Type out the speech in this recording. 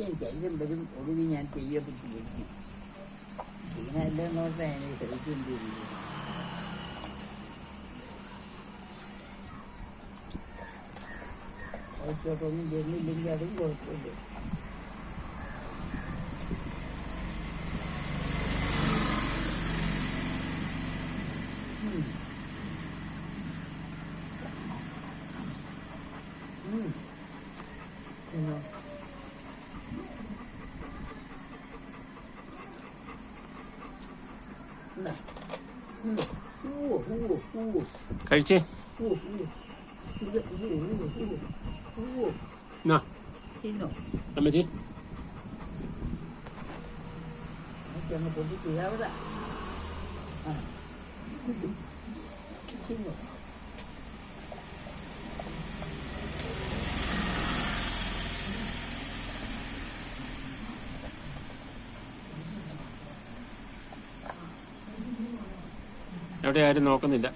എനിക്ക് എല്ലാം വരും ഒടുവിൽ ഞാൻ ചെയ്യപ്പെട്ട് വയ്ക്കും. ഇതിനെല്ലാം നോക്കാൻ എനിക്ക് ശ്രമിക്കേണ്ടി വരും. അവർക്കോട്ടൊന്നും ചെന്നില്ലെങ്കിൽ അതും കുഴപ്പമില്ല. കഴിച്ചേ അമ്മച്ചി എവിടെ ആരും നോക്കുന്നില്ല.